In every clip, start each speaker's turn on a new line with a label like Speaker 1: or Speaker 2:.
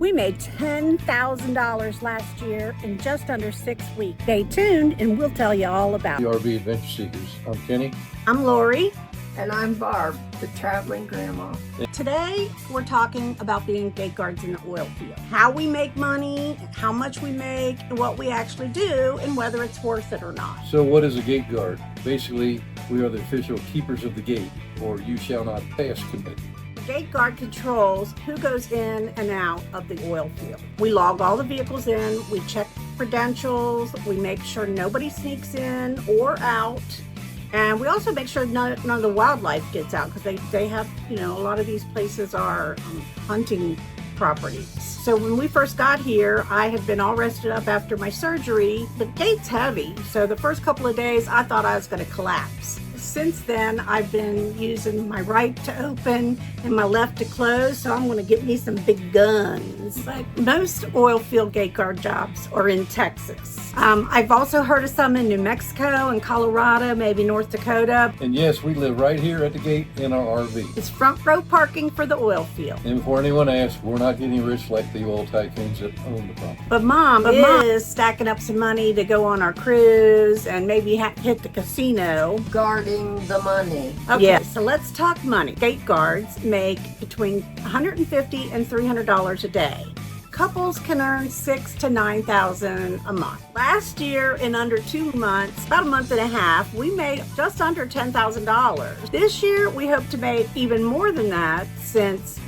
Speaker 1: We made $10,000 last year in just under 6 weeks. Stay tuned and we'll tell you all about it.
Speaker 2: The RV Adventure Seekers. I'm Kenny.
Speaker 1: I'm Lori.
Speaker 3: And I'm Barb, the traveling grandma.
Speaker 1: Today, we're talking about being gate guards in the oil field. How we make money, how much we make, and what we actually do, and whether it's worth it or not.
Speaker 2: So what is a gate guard? Basically, we are the official keepers of the gate, or you shall not pass committee.
Speaker 1: Gate guard controls who goes in and out of the oil field. We log all the vehicles in, we check credentials, we make sure nobody sneaks in or out, and we also make sure none of the wildlife gets out, because they have, a lot of these places are hunting properties. So when we first got here, I had been all rested up after my surgery. The gate's heavy, so the first couple of days I thought I was going to collapse. Since then, I've been using my right to open and my left to close, so I'm going to get me some big guns. But most oil field gate guard jobs are in Texas. I've also heard of some in New Mexico and Colorado, maybe North Dakota.
Speaker 2: And yes, we live right here at the gate in our RV.
Speaker 1: It's front row parking for the oil field.
Speaker 2: And before anyone asks, we're not getting rich like the oil tycoons that own the property.
Speaker 1: But Mom is stacking up some money to go on our cruise and maybe hit the casino.
Speaker 3: Guarding the money.
Speaker 1: Okay, yeah. So let's talk money. Gate guards make between $150 and $300 a day. Couples can earn $6,000 to $9,000 a month. Last year, in under 2 months, about a month and a half, we made just under $10,000. This year, we hope to make even more than that, since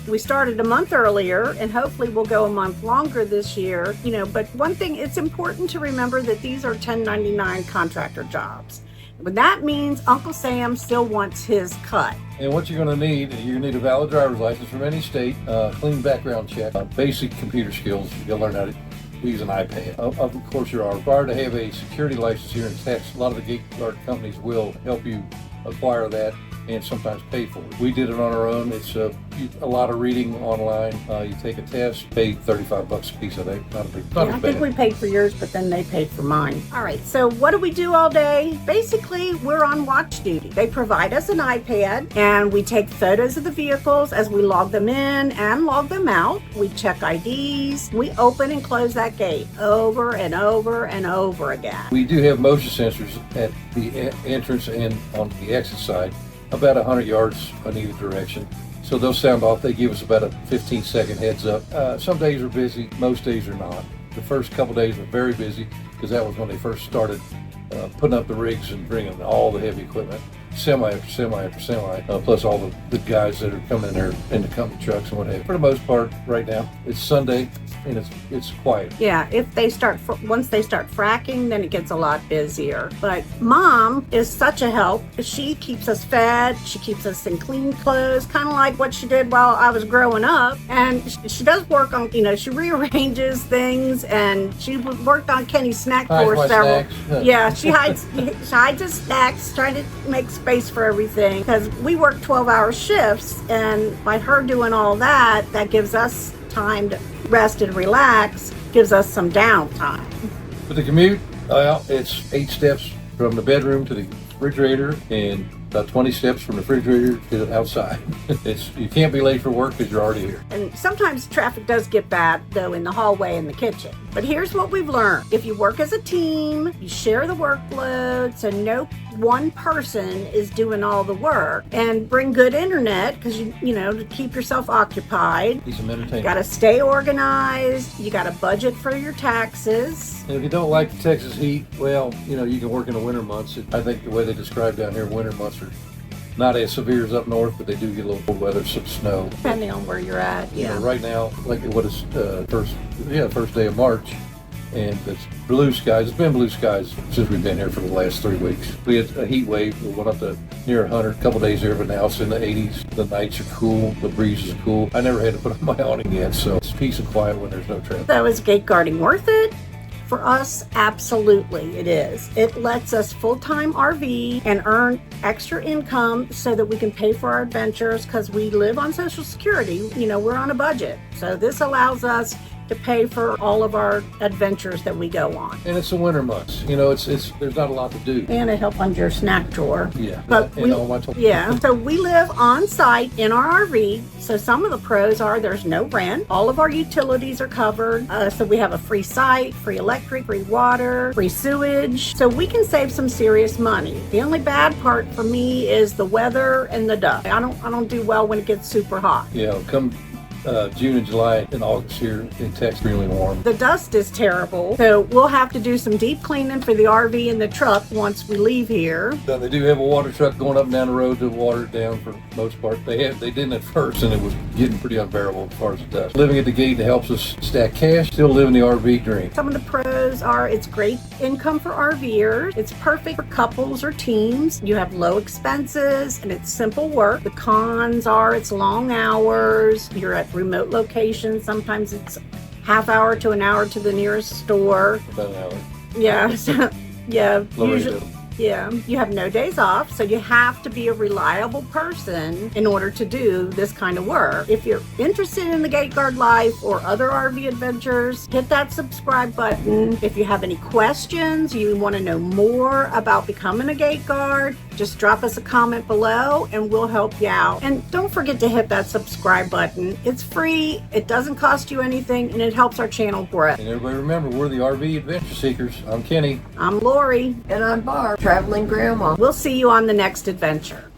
Speaker 1: we started a month earlier, and hopefully we'll go a month longer this year. But one thing, it's important to remember that these are 1099 contractor jobs. But that means Uncle Sam still wants his cut.
Speaker 2: And what you're going to need a valid driver's license from any state, clean background check, basic computer skills. You'll learn how to use an iPad. Of course, you're required to have a security license here in Texas. A lot of the gate guard companies will help you acquire that and sometimes pay for it. We did it on our own. It's a lot of reading online. You take a test, pay $35 a piece. I think
Speaker 1: I think we paid for yours, but then they paid for mine. All right, so what do we do all day? Basically, we're on watch duty. They provide us an iPad, and we take photos of the vehicles as we log them in and log them out. We check IDs. We open and close that gate over and over and over again.
Speaker 2: We do have motion sensors at the entrance and on the exit side, about 100 yards in either direction. So they'll sound off. They give us about a 15-second heads up. Some days are busy, most days are not. The first couple days were very busy because that was when they first started putting up the rigs and bringing all the heavy equipment, semi after semi after semi, plus all the guys that are coming in there in the company trucks and what have you. For the most part, right now, it's Sunday and it's quiet.
Speaker 1: Yeah, once they start fracking, then it gets a lot busier. But Mom is such a help. She keeps us fed. She keeps us in clean clothes, kind of like what she did while I was growing up. And she does work on, she rearranges things, and she worked on Kenny's snack for several. Yeah, she hides his snacks, trying to make space for everything, because we work 12-hour shifts, and by her doing all that gives us time to rest and relax, gives us some downtime.
Speaker 2: For the commute, it's 8 steps from the bedroom to the refrigerator and about 20 steps from the refrigerator to outside. You can't be late for work because you're already here.
Speaker 1: And sometimes traffic does get bad, though, in the hallway and the kitchen. But here's what we've learned. If you work as a team, you share the workload, so no one person is doing all the work, and bring good internet, because to keep yourself occupied.
Speaker 2: Need some entertainment.
Speaker 1: You got to stay organized. You got to budget for your taxes.
Speaker 2: And if you don't like the Texas heat, well, you can work in the winter months. I think the way they describe down here, winter months are not as severe as up north, but they do get a little cold weather, some snow.
Speaker 1: Depending on where you're at, yeah.
Speaker 2: Right now, like what is first day of March, and it's blue skies. It's been blue skies since we've been here for the last 3 weeks. We had a heat wave. We went up to near 100 a couple days there, but now it's in the 80s. The nights are cool. The breeze is cool. I never had to put on my awning yet, so it's peace and quiet when there's no traffic.
Speaker 1: So is gate guarding worth it? For us, absolutely it is. It lets us full-time RV and earn extra income so that we can pay for our adventures, because we live on Social Security. We're on a budget. So this allows us to pay for all of our adventures that we go on.
Speaker 2: And it's the winter months. You know, it's there's not a lot to do.
Speaker 1: And it helps fund your snack drawer.
Speaker 2: Yeah.
Speaker 1: But
Speaker 2: and all my toys.
Speaker 1: yeah, so we live on site in our RV. So some of the pros are there's no rent. All of our utilities are covered. So we have a free site, free electric, free water, free sewage. So we can save some serious money. The only bad part for me is the weather and the dust. I don't do well when it gets super hot.
Speaker 2: Yeah, come June and July and August here in Texas, extremely warm.
Speaker 1: The dust is terrible, so we'll have to do some deep cleaning for the RV and the truck once we leave here.
Speaker 2: Now, they do have a water truck going up and down the road to water it down for the most part. They didn't at first, and it was getting pretty unbearable as far as the dust. Living at the gate helps us stack cash, still living the RV dream.
Speaker 1: Some of the pros are it's great income for RVers. It's perfect for couples or teams. You have low expenses and it's simple work. The cons are it's long hours. You're at remote locations. Sometimes it's half hour to an hour to the nearest store.
Speaker 2: About an hour.
Speaker 1: Yeah. So, yeah.
Speaker 2: Laredo.
Speaker 1: Yeah, you have no days off, so you have to be a reliable person in order to do this kind of work. If you're interested in the Gate Guard life or other RV adventures, hit that subscribe button. If you have any questions, you want to know more about becoming a Gate Guard, just drop us a comment below and we'll help you out. And don't forget to hit that subscribe button. It's free, it doesn't cost you anything, and it helps our channel grow.
Speaker 2: And everybody remember, we're the RV Adventure Seekers. I'm Kenny.
Speaker 1: I'm Lori.
Speaker 3: And I'm Barb, traveling grandma.
Speaker 1: We'll see you on the next adventure.